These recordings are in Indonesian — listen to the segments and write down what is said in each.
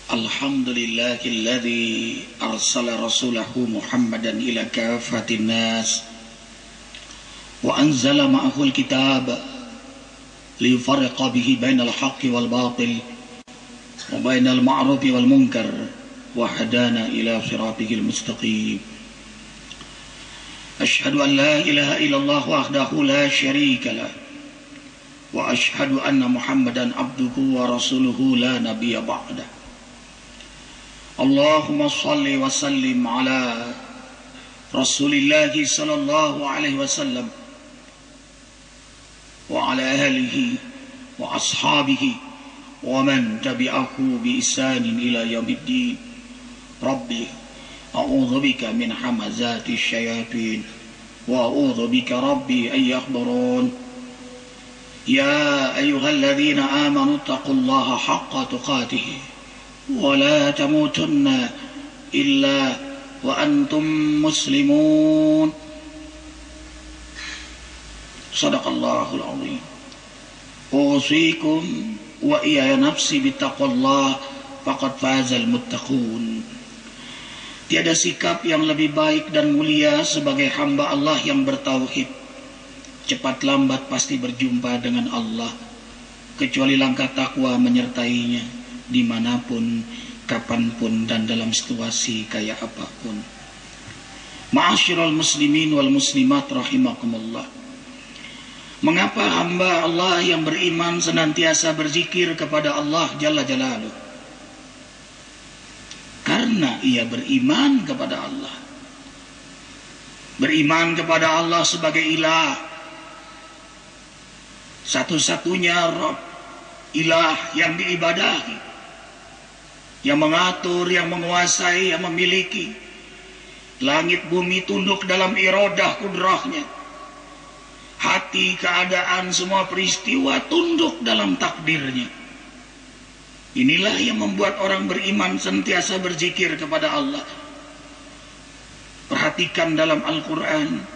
Alhamdulillahilladzi arsala rasulahu Muhammadan ila kafatin nas wa anzala ma'ahul kitab liyufarriqa bihi bainal haqqi wal batil wa bainal ma'rufi wal munkar wa hadana ila siratil mustaqim. Ashhadu an la ilaha illallah wahdahu la syarika lah wa ashhadu anna Muhammadan abduhu wa rasuluhu la nabiyya ba'dah. Allahumma salli wa sallim ala Rasulillahi sallallahu alaihi wasallam wa ala alihi wa ashabihi wa man tabi'ahu bi ihsanin ila yaumiddin. Rabbi a'udzu bika min hamazati syayatin wa a'udzu bika rabbi an yahdurun. Ya ayyuhalladzina amanu taqullaha haqqa tuqatih wa la tamutunna illa wa antum muslimun. Sadaqallahul azim. Usikum wa iya nafsi bittaqwallah faqad fazal muttaqun. Tiada sikap yang lebih baik dan mulia sebagai hamba Allah yang bertauhid. Cepat lambat pasti berjumpa dengan Allah, kecuali langkah takwa menyertainya dimanapun, kapanpun, dan dalam situasi kayak apapun. Ma'asyiral muslimin wal muslimat rahimakumullah. Mengapa hamba Allah yang beriman senantiasa berzikir kepada Allah Jalla Jalaluh? Karena ia beriman kepada Allah. Beriman kepada Allah sebagai ilah, satu-satunya Rabb, ilah yang diibadahi, yang mengatur, yang menguasai, yang memiliki. Langit bumi tunduk dalam iradah kudrahnya. Hati, keadaan, semua peristiwa tunduk dalam takdirnya. Inilah yang membuat orang beriman sentiasa berzikir kepada Allah. Perhatikan dalam Al-Quran,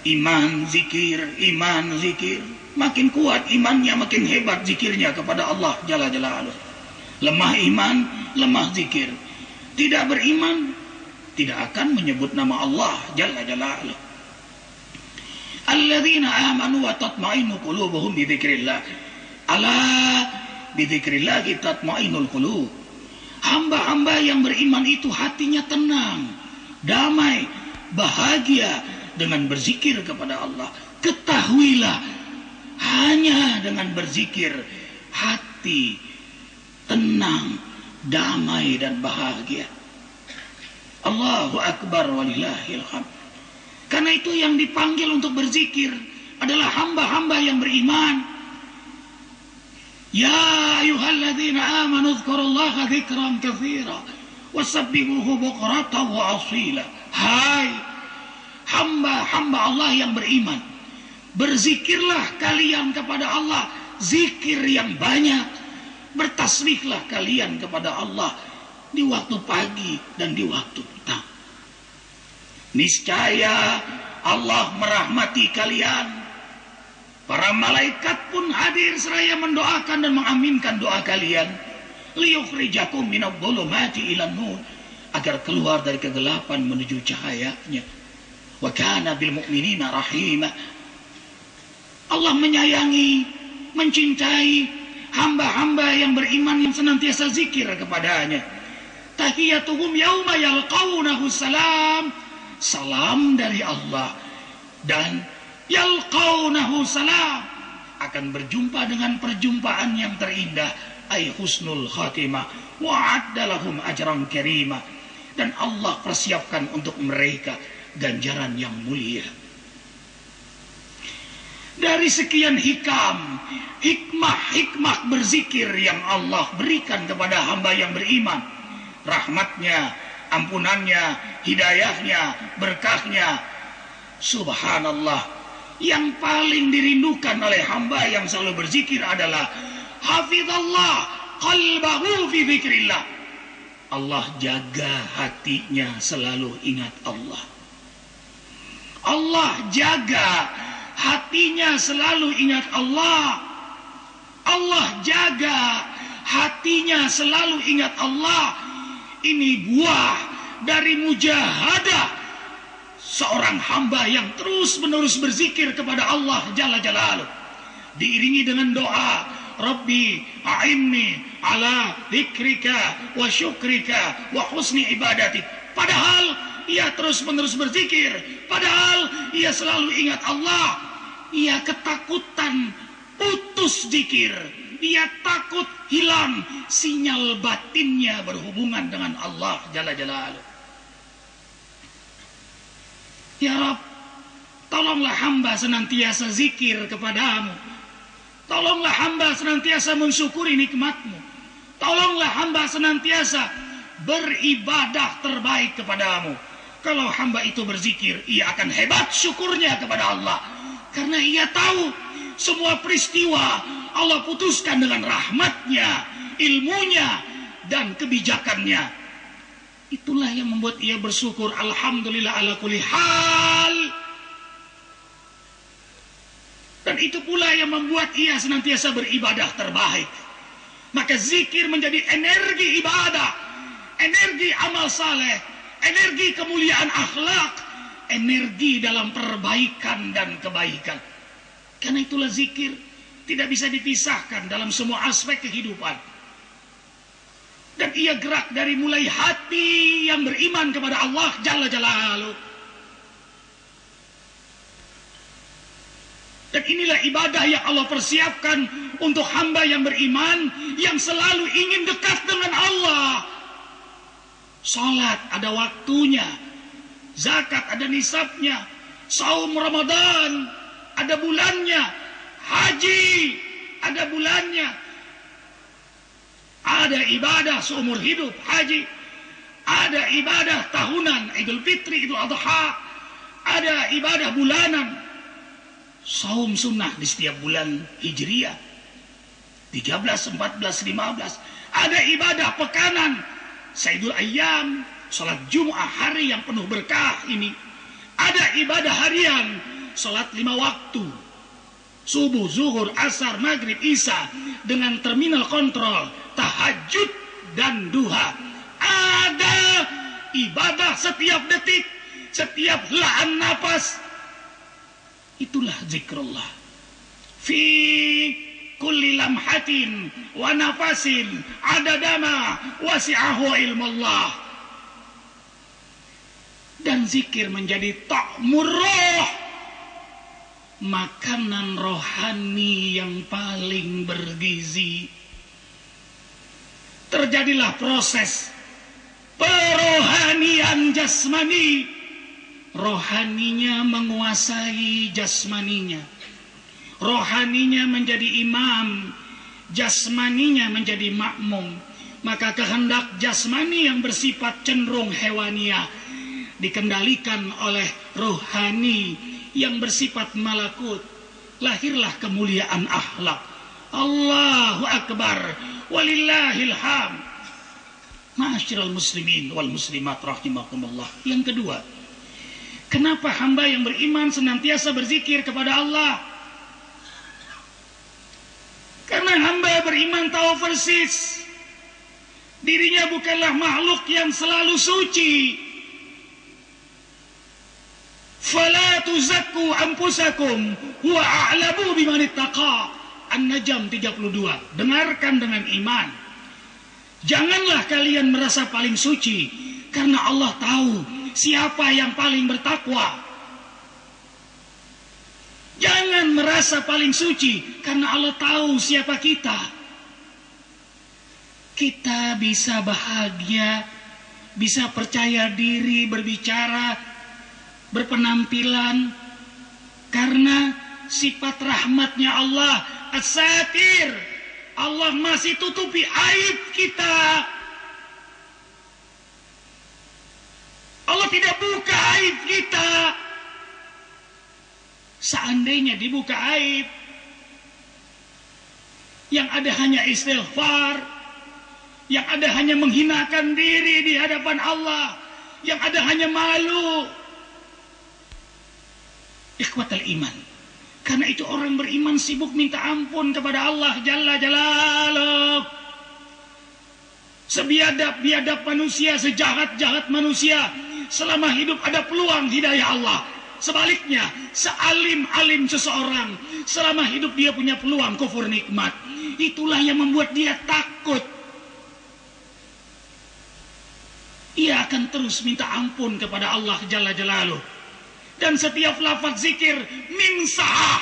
iman, zikir, iman, zikir. Makin kuat imannya, makin hebat zikirnya kepada Allah Jalla Jalaluh. Lemah iman, lemah zikir. Tidak beriman, tidak akan menyebut nama Allah Jalla Jalaluh. Alladzina amanu wa tatma'innu qulubuhum bi dzikrillah. Ala bi dzikrillah tatma'innul qulub. Hamba-hamba yang beriman itu hatinya tenang, damai, bahagia dengan berzikir kepada Allah. Ketahuilah, hanya dengan berzikir hati tenang, damai, dan bahagia. Allahu Akbar walillahil hamd. Karena itu yang dipanggil untuk berzikir adalah hamba-hamba yang beriman. Ya ayyuhalladzina amanu dzkurullaha dzikran katsira wasabbihuhu bukratan wa asila. Hai hamba-hamba Allah yang beriman, berzikirlah kalian kepada Allah zikir yang banyak. Bertasbihlah kalian kepada Allah di waktu pagi dan di waktu petang. Niscaya Allah merahmati kalian. Para malaikat pun hadir seraya mendoakan dan mengaminkan doa kalian. Liyukhrijakum minadh-dhulumati ilan nur, agar keluar dari kegelapan menuju cahayanya. Wa kana bil mu'minina rahima. Allah menyayangi, mencintai hamba-hamba yang beriman yang senantiasa zikir kepadanya. Tahiyatuhum yauma yalqaunahu salam. Salam dari Allah. Dan yalqaunahu salam, akan berjumpa dengan perjumpaan yang terindah. Ay husnul khatimah. Wa'adda lahum ajran karimah. Dan Allah persiapkan untuk mereka ganjaran yang mulia. Dari sekian hikmah berzikir yang Allah berikan kepada hamba yang beriman, rahmatnya, ampunannya, hidayahnya, berkahnya, subhanallah, yang paling dirindukan oleh hamba yang selalu berzikir adalah hafizallah qalbahu fi dzikrillah. Allah jaga hatinya selalu ingat Allah. Allah jaga hatinya selalu ingat Allah. Allah jaga hati hatinya selalu ingat Allah. Ini buah dari mujahadah seorang hamba yang terus-menerus berzikir kepada Allah Jalla Jalaluh, diiringi dengan doa, Rabbi a'inni ala dzikrika wa syukrika wa husni ibadatik. Padahal ia terus-menerus berzikir, padahal ia selalu ingat Allah. Ia ketakutan putus zikir, ia takut hilang sinyal batinnya berhubungan dengan Allah Jalla Jalaluh. Ya Rabb, tolonglah hamba senantiasa zikir kepadamu. Tolonglah hamba senantiasa mensyukuri nikmat-Mu. Tolonglah hamba senantiasa beribadah terbaik kepadamu. Kalau hamba itu berzikir, ia akan hebat syukurnya kepada Allah. Karena ia tahu semua peristiwa Allah putuskan dengan rahmat-Nya, ilmunya, dan kebijakannya. Itulah yang membuat ia bersyukur. Alhamdulillah ala kulli hal. Dan itu pula yang membuat ia senantiasa beribadah terbaik. Maka zikir menjadi energi ibadah, energi amal saleh, energi kemuliaan akhlak, energi dalam perbaikan dan kebaikan. Karena itulah zikir tidak bisa dipisahkan dalam semua aspek kehidupan. Dan ia gerak dari mulai hati yang beriman kepada Allah Jalla Jalaluh. Dan inilah ibadah yang Allah persiapkan untuk hamba yang beriman, yang selalu ingin dekat dengan Allah. Salat ada waktunya, zakat ada nisabnya, saum Ramadan ada bulannya, haji ada bulannya, ada ibadah seumur hidup haji, ada ibadah tahunan Idul Fitri, Idul Adha, ada ibadah bulanan, saum sunnah di setiap bulan Hijriah 13, 14, 15, ada ibadah pekanan Sayyidul Ayyam, salat Jum'ah, hari yang penuh berkah ini, ada ibadah harian, salat 5 waktu, subuh, zuhur, asar, maghrib, isya, dengan terminal kontrol, tahajud dan duha. Ada ibadah setiap detik, setiap helaan nafas. Itulah zikrullah. Fi kulli lamhatin wa nafasin adadama wasi'ahu ilmullah. Dan zikir menjadi ta'mur roh, makanan rohani yang paling bergizi. Terjadilah proses perohanian jasmani. Rohaninya menguasai jasmaninya. Rohaninya menjadi imam, jasmaninya menjadi makmum. Maka kehendak jasmani yang bersifat cenderung hewaniah dikendalikan oleh rohani yang bersifat malakut. Lahirlah kemuliaan akhlak. Allahu Akbar, walillahil hamd. Ma'asyiral muslimin wal muslimat rahimakumullah. Yang kedua, kenapa hamba yang beriman senantiasa berzikir kepada Allah? Karena hamba beriman tahu persis dirinya bukanlah makhluk yang selalu suci. Fala tuzakku anfusakum huwa a'lamu biman ittaqa. An-Najm 32. Dengarkan dengan iman. Janganlah kalian merasa paling suci, karena Allah tahu siapa yang paling bertakwa. Jangan merasa paling suci, karena Allah tahu siapa kita. Kita bisa bahagia, bisa percaya diri, berbicara, berpenampilan, karena sifat rahmatnya Allah as-satir. Allah masih tutupi aib kita. Allah tidak buka aib kita. Seandainya dibuka aib, yang ada hanya istighfar, yang ada hanya menghinakan diri di hadapan Allah, yang ada hanya malu. Ikhwatal iman. Karena itu orang beriman sibuk minta ampun kepada Allah Jalla Jalaluh. sebiadab-biadab manusia, sejahat-jahat manusia, selama hidup ada peluang hidayah Allah. Sebaliknya, sealim-alim seseorang, selama hidup dia punya peluang kufur nikmat. Itulah yang membuat dia takut. Ia akan terus minta ampun kepada Allah Jalla Jalaluh. Dan setiap lafaz zikir min sa'ah,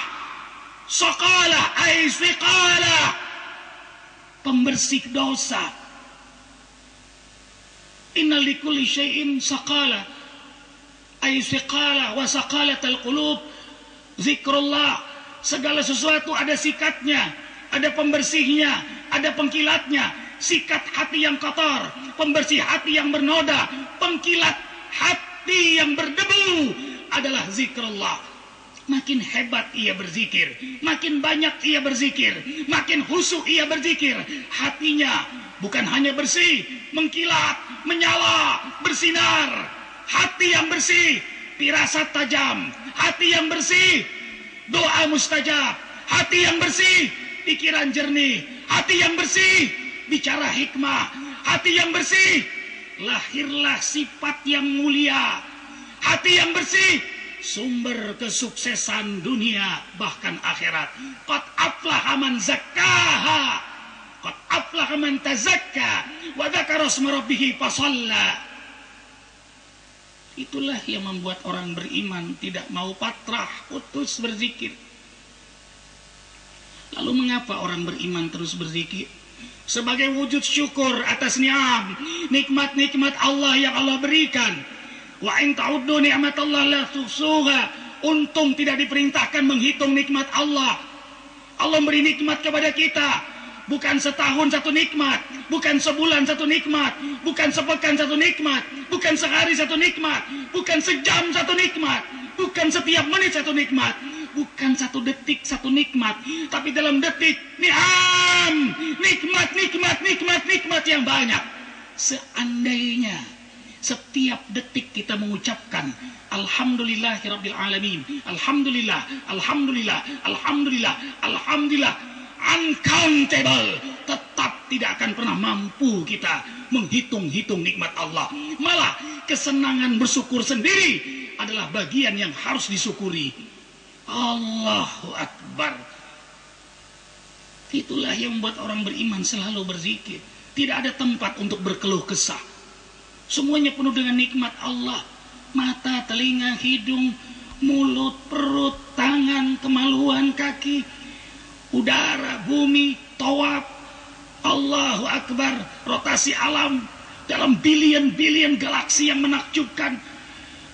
saqala ay siqala, pembersih dosa. Inna likulli syai'in saqala ay siqala wa saqalatal qulub zikrullah. Segala sesuatu ada sikatnya, ada pembersihnya, ada pengkilatnya. Sikat hati yang kotor, pembersih hati yang bernoda, pengkilat hati yang berdebu adalah zikrullah. Makin hebat ia berzikir, makin banyak ia berzikir, makin khusyuk ia berzikir. Hatinya bukan hanya bersih, mengkilat, menyala, bersinar. Hati yang bersih, firasat tajam. Hati yang bersih, doa mustajab. Hati yang bersih, pikiran jernih. Hati yang bersih, bicara hikmah. Hati yang bersih, lahirlah sifat yang mulia. Hati yang bersih, sumber kesuksesan dunia bahkan akhirat. Qad aflaha man zakkaha, qad aflaha man tazakka wa dzakara asma rabbih fasalla. Itulah yang membuat orang beriman tidak mau patrah, putus berzikir. Lalu mengapa orang beriman terus berzikir? Sebagai wujud syukur atas ni'am, nikmat-nikmat Allah yang Allah berikan. Wa in ta'uddu ni'matallahi la tuhsuha. Untung tidak diperintahkan menghitung nikmat Allah. Allah beri nikmat kepada kita. Bukan setahun satu nikmat, bukan sebulan satu nikmat, bukan sepekan satu nikmat, bukan sehari satu nikmat, bukan sejam satu nikmat, bukan setiap menit satu nikmat, bukan satu detik satu nikmat, tapi dalam detik ni'am, nikmat yang banyak. Seandainya setiap detik kita mengucapkan alhamdulillahirabbil alamin, alhamdulillah, alhamdulillah, alhamdulillah, alhamdulillah, uncountable, tetap tidak akan pernah mampu kita menghitung-hitung nikmat Allah. Malah kesenangan bersyukur sendiri adalah bagian yang harus disyukuri. Allahu Akbar. Itulah yang membuat orang beriman selalu berzikir. Tidak ada tempat untuk berkeluh kesah. Semuanya penuh dengan nikmat Allah. Mata, telinga, hidung, mulut, perut, tangan, kemaluan, kaki, udara, bumi, tawaf. Allahu Akbar. Rotasi alam dalam bilion-bilion galaksi yang menakjubkan.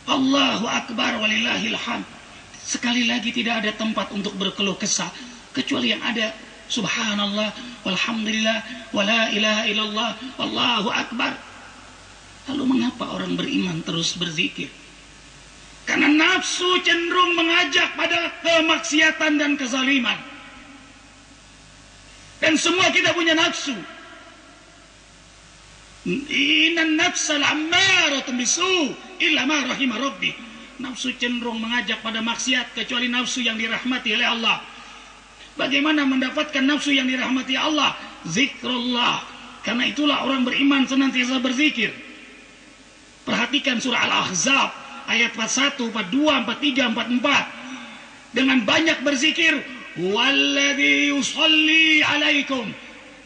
Allahu Akbar walillahil hamd. Sekali lagi tidak ada tempat untuk berkeluh kesah kecuali yang ada subhanallah walhamdulillah wala ilaha illallah wallahu akbar. Lalu mengapa orang beriman terus berzikir? Karena nafsu cenderung mengajak pada kemaksiatan dan kezaliman. Dan semua kita punya nafsu. Innan nafsal ammaratun bisu illa ma rahima rabbi. Nafsu cenderung mengajak pada maksiat kecuali nafsu yang dirahmati oleh Allah. Bagaimana mendapatkan nafsu yang dirahmati Allah? Zikrullah. Karena itulah orang beriman senantiasa berzikir. Perhatikan surah Al-Ahzab ayat 41, 42, 43, 44. Dengan banyak berzikir, walladzi yusalli alaikum.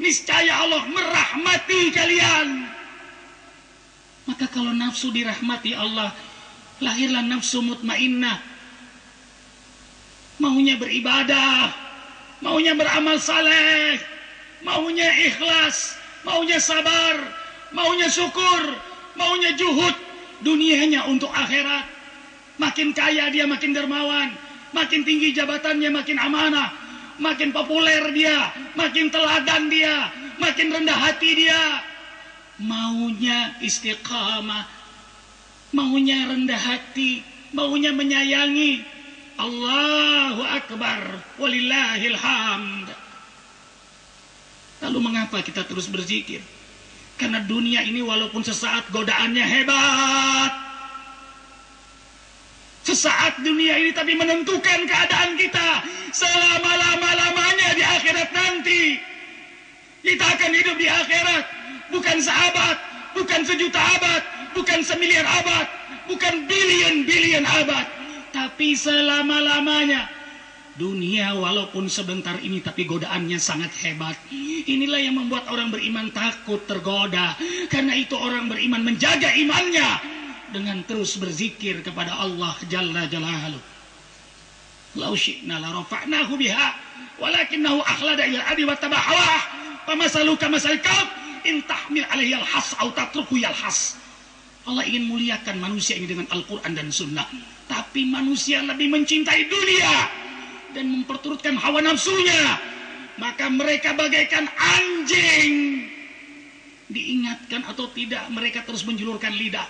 Niscaya Allah merahmati kalian. Maka kalau nafsu dirahmati Allah, lahirlah nafsu mutmainnah. Maunya beribadah, maunya beramal saleh, maunya ikhlas, maunya sabar, maunya syukur, maunya juhud. Dunianya untuk akhirat. Makin kaya dia makin dermawan, makin tinggi jabatannya makin amanah, makin populer dia, makin teladan dia, makin rendah hati dia. Maunya istiqamah, maunya rendah hati, maunya menyayangi. Allahu Akbar walillahil hamd. Lalu mengapa kita terus berzikir? Karena dunia ini walaupun sesaat godaannya hebat, sesaat dunia ini tapi menentukan keadaan kita selama-lama-lamanya di akhirat nanti. Kita akan hidup di akhirat bukan seabad, bukan sejuta abad, bukan semiliar abad, bukan bilion-bilion abad, tapi selama-lamanya. Dunia walaupun sebentar ini tapi godaannya sangat hebat. Inilah yang membuat orang beriman takut tergoda. Karena itu orang beriman menjaga imannya dengan terus berzikir kepada Allah Jalla Jalaluhu. Lau syi'na la rafa'nahu biha walakinnahu akhlada ila al-ardi wattaba hawah famasalu kamasal kalb in tahmil alaihi al-has aw tatruku yalhas. Allah ingin muliakan manusia ini dengan Al-Quran dan Sunnah, tapi manusia lebih mencintai dunia dan memperturutkan hawa nafsunya, maka mereka bagaikan anjing. Diingatkan atau tidak mereka terus menjulurkan lidah,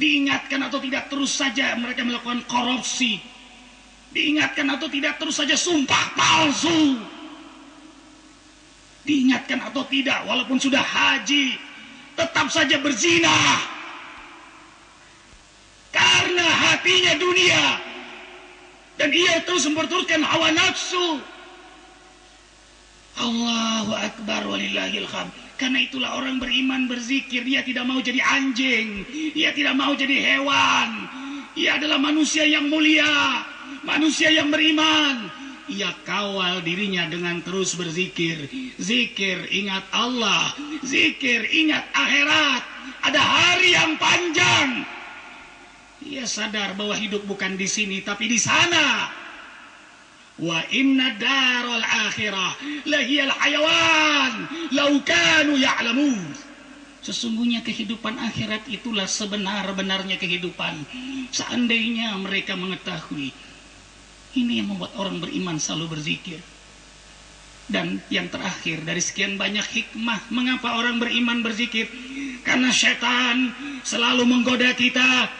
diingatkan atau tidak terus saja mereka melakukan korupsi, diingatkan atau tidak terus saja sumpah palsu, diingatkan atau tidak walaupun sudah haji tetap saja berzina karena hatinya dunia dan ia terus memperturutkan hawa nafsu. Allahu Akbar walillahil hamd. Karena itulah orang beriman berzikir, dia tidak mau jadi anjing, dia tidak mau jadi hewan. Ia adalah manusia yang mulia, manusia yang beriman. Ia kawal dirinya dengan terus berzikir. Zikir ingat Allah, zikir ingat akhirat. Ada hari yang panjang. Ia sadar bahwa hidup bukan di sini tapi di sana. Wa inna daral akhirah lahiyal hayawan law kanu ya'lamun. Sesungguhnya kehidupan akhirat itulah sebenar-benarnya kehidupan. Seandainya mereka mengetahui. Ini yang membuat orang beriman selalu berzikir. Dan yang terakhir dari sekian banyak hikmah mengapa orang beriman berzikir, karena syaitan selalu menggoda kita.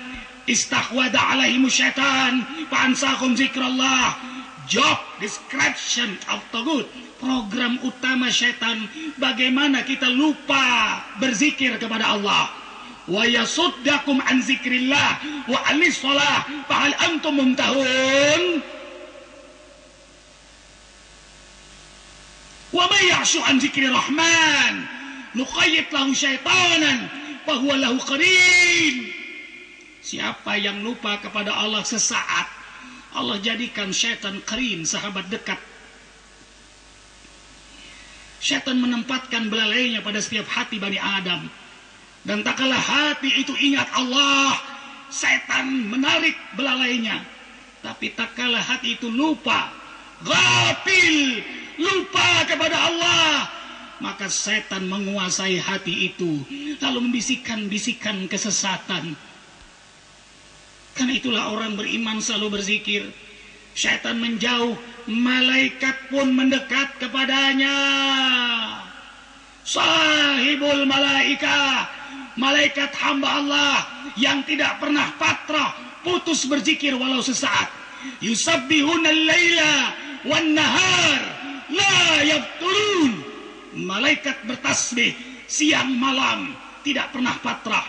Istahwada alaihimu syaitan fa'ansahum zikrallah. Job description of tagut, program utama syaitan bagaimana kita lupa berzikir kepada Allah. Wa yasuddakum an zikrillah wa anis shalah fahal antum muntahun. Wa may ya'shu an zikri rahman nuqayyid lahu syaitanan fa huwa lahu qarin. Siapa yang lupa kepada Allah sesaat, Allah jadikan syaitan qarin, sahabat dekat. Syaitan menempatkan belalainya pada setiap hati Bani Adam. Dan tak kalah hati itu ingat Allah, syaitan menarik belalainya. Tapi tak kalah hati itu lupa, ghafil, lupa kepada Allah, maka syaitan menguasai hati itu, lalu membisikkan-bisikkan kesesatan. Karena itulah orang beriman selalu berzikir. Syaitan menjauh, malaikat pun mendekat kepadanya. Sahibul malaika, malaikat hamba Allah yang tidak pernah patrah, putus berzikir walau sesaat. Yusabbihuna al-laila wan nahar la yafturun. Malaikat bertasbih siang malam, tidak pernah patrah.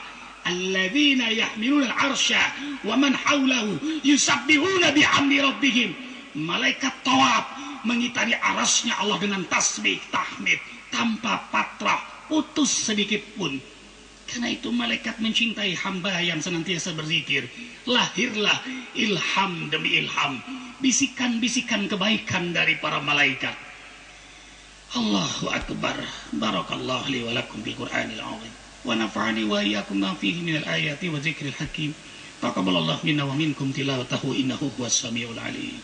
Alladzina yahmiluna al-arsya wa man hawlahu yusabbihuna bihamdi rabbihim. Malaikat tawaf mengitari arasnya Allah dengan tasbih, tahmid, tanpa patrah, putus sedikit pun. Karena itu malaikat mencintai hamba yang senantiasa berzikir. Lahirlah ilham demi ilham, bisikan-bisikan kebaikan dari para malaikat. Allahu Akbar. Barakallahu li wa lakum bil Qur'anil azim. Wa nafa'ani wa iyyakum ma fihi minal ayati wa dzikril hakim. Taqabbalallahu minna wa minkum tilawatahu innahu huwas samiul alim.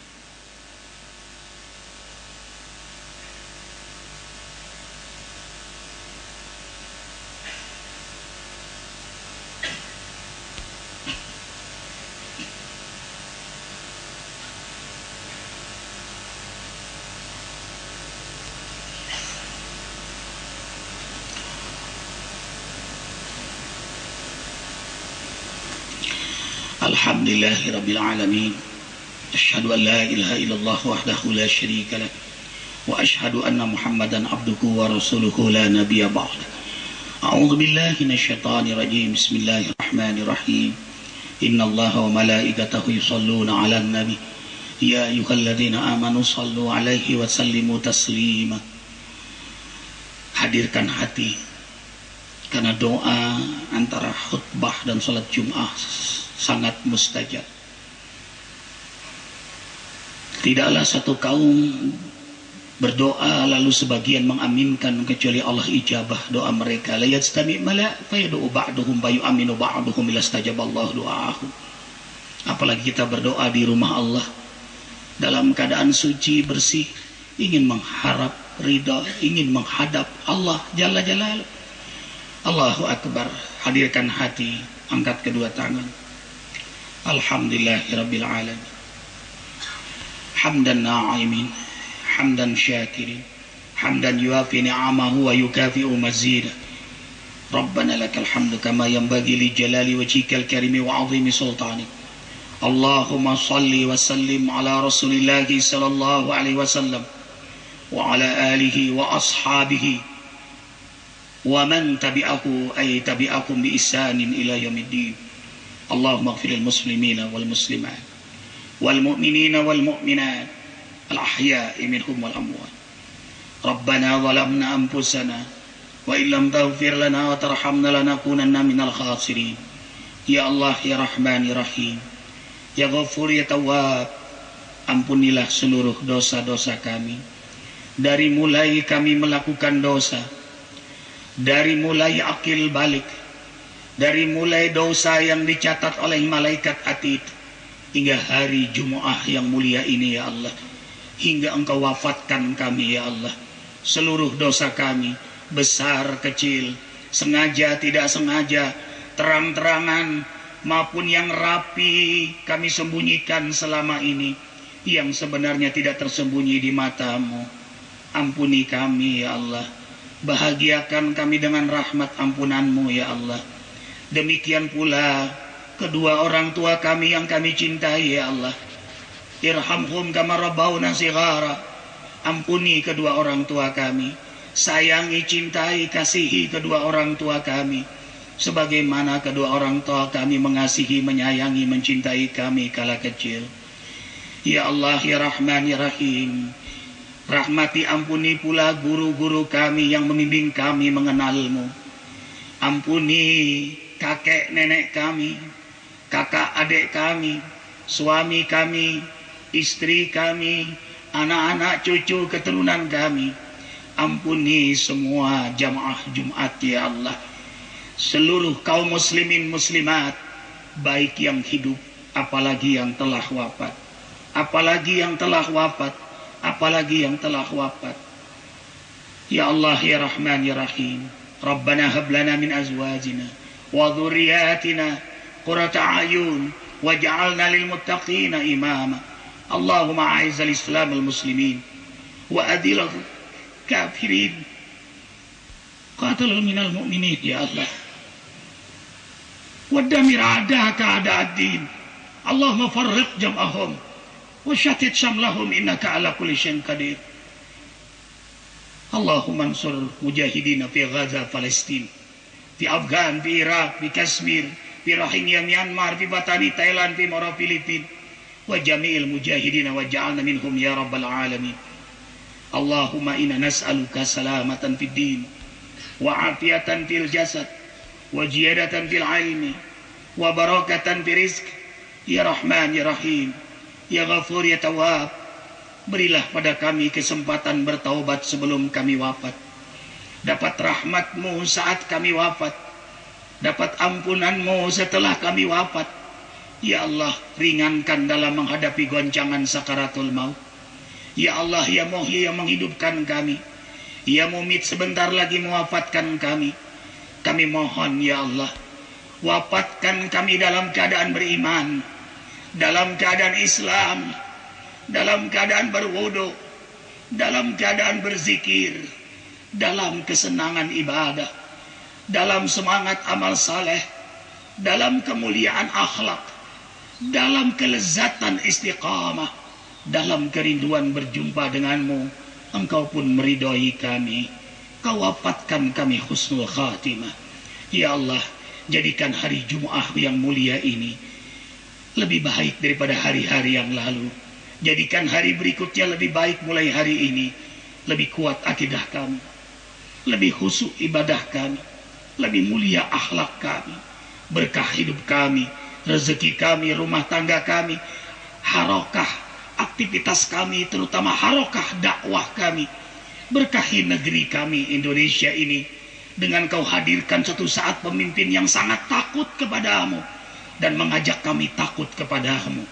Alhamdulillahi Rabbil Alamin. Ashhadu an la ilaha illallah wahdahu la syarika lah. Wa ashhadu anna Muhammadan abduhu wa rasuluhu la nabiyya ba'd. A'udzu billahi minasyaitonir rajim. Bismillahirrahmanirrahim. Innallaha wa malaikatahu yusholluna 'alan nabi. Ya ayyuhalladzina amanu shallu 'alaihi wa sallimu taslima. hadirkan hati, karena doa antara khutbah dan sholat Jum'ah sangat mustajab. Tidaklah satu kaum berdoa lalu sebagian mengaminkan kecuali Allah ijabah doa mereka. La yastami' mala' fayad'u ba'duhum fayu'aminu ba'duhum ila istajaballahu du'aahu. Apalagi kita berdoa di rumah Allah dalam keadaan suci bersih, ingin mengharap ridha, ingin menghadap Allah Jalla Jalaluh. Allahu Akbar. Hadirkan hati, angkat kedua tangan. Alhamdulillahirabbil alamin. Hamdan na'imin, hamdan syakirin, hamdan yuafi ni'amahu wa yukafi'u mazida. Rabbana lakal hamdu kama yanbaghi li jalali wajhikal karimi wa 'azimi sultanik. Allahumma salli wa sallim ala Rasulillah sallallahu alaihi wasallam wa ala alihi wa ashabihi wa man tabi'ahu ay tabi'akum bi ihsanin ila yaumiddin. Allahumma ighfir lil muslimina wal muslimat wal mu'minina wal mu'minat al ahya'i minhum wal amwat. Rabbana zalamna anfusana wa illam taghfir lana wa tarhamna lanakunanna minal khasirin. Ya Allah, ya Rahman, ya Rahim, ya Ghafur, ya Tawwab, ampunilah seluruh dosa-dosa kami. Dari mulai kami melakukan dosa, dari mulai akil balik, dari mulai dosa yang dicatat oleh malaikat atid, hingga hari Jumu'ah yang mulia ini ya Allah, hingga Engkau wafatkan kami ya Allah. Seluruh dosa kami, besar kecil, sengaja tidak sengaja, terang-terangan maupun yang rapi, kami sembunyikan selama ini, yang sebenarnya tidak tersembunyi di matamu. Ampuni kami ya Allah, bahagiakan kami dengan rahmat ampunanmu ya Allah. Demikian pula kedua orang tua kami yang kami cintai ya Allah. Irhamhum kama rabbawna shighara. Ampuni kedua orang tua kami, sayangi, cintai, kasihi kedua orang tua kami sebagaimana kedua orang tua kami mengasihi, menyayangi, mencintai kami kala kecil. Ya Allah, ya Rahman, ya Rahim, rahmati, ampuni pula guru-guru kami yang membimbing kami mengenalmu. Ampuni kakek nenek kami, kakak adik kami, suami kami, istri kami, anak-anak cucu keturunan kami. Ampuni semua jamaah Jumat ya Allah, seluruh kaum muslimin muslimat, baik yang hidup apalagi yang telah wafat, apalagi yang telah wafat, apalagi yang telah wafat. Ya Allah, ya Rahman, ya Rahim, Rabbana hab lana min azwajina wa dhurriyyatina qurrata a'yun waj'alna lil muttaqina imama. Allahumma a'izzal islam wal muslimin wa adil kafirin, qatilul minal mu'minin ya Allah, wa damir a'daka a'da'ad-din. Allahumma farriq jam'ahum wa shattit shamlahum innaka ala kulli syai'in qadir. Allahumma ansur mujahidina fi Gaza, Palestin, fi Afghan, fi Iraq, fi Kashmir, fi Rohingya, Myanmar, fi Batani, Thailand, fi Moro, Filipin, wa jami'il mujahidina wa ja'alna minhum ya rabbal alamin. Allahumma inna nas'aluka salamatan fid din wa afiatan fil jasad wa ziyadatan fil ilmi wa barakatan fil rizq. Ya Rahman, ya Rahim, ya Ghafur, ya Tawwab, berilah pada kami kesempatan bertaubat sebelum kami wafat, dapat rahmatmu saat kami wafat, dapat ampunanmu setelah kami wafat. Ya Allah, ringankan dalam menghadapi goncangan sakaratul maut. Ya Allah, ya Muhyi yang menghidupkan kami, ya Mumit sebentar lagi mewafatkan kami. Kami mohon ya Allah, wafatkan kami dalam keadaan beriman, dalam keadaan Islam, dalam keadaan berwudu, dalam keadaan berzikir, dalam kesenangan ibadah, dalam semangat amal saleh, dalam kemuliaan akhlak, dalam kelezatan istiqamah, dalam kerinduan berjumpa denganmu. Engkau pun meridhai kami, Kau wafatkan kami husnul khatimah. Ya Allah, jadikan hari Jumu'ah yang mulia ini lebih baik daripada hari-hari yang lalu. Jadikan hari berikutnya lebih baik mulai hari ini. Lebih kuat akidah kami, lebih khusyuk ibadah kami, lebih mulia akhlak kami, berkah hidup kami, rezeki kami, rumah tangga kami, harokah aktivitas kami, terutama harokah dakwah kami. Berkahi negeri kami Indonesia ini dengan kau hadirkan suatu saat pemimpin yang sangat takut kepadamu dan mengajak kami takut kepadamu.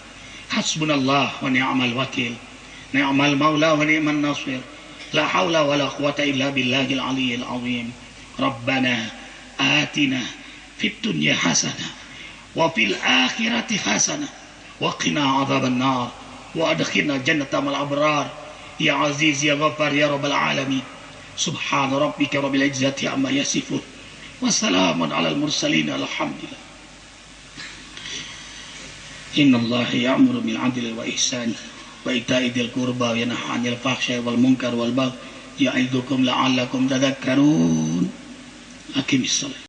Hasbunallah wa ni'mal wakil, ni'mal maula wa ni'man nasir, la haula wa la quwata illa billahil aliyyil azim. Rabbana atina fid dunya hasanah wa fil akhirati hasanah wa qina adzaban nar wa adkhilna jannata mal abrar ya aziz ya ghaffar ya rabbal alamin. Subhana rabbika rabbil izzati amma yasifun wa salamun alal mursalin alhamdulillah. Innallaha ya'muru bil 'adli wa ihsani wa ita'i dzil qurba wa yanha 'anil fahsya'i wal munkar wal baghi ya'idukum la'allakum tadhakkarun. Aqimissalah.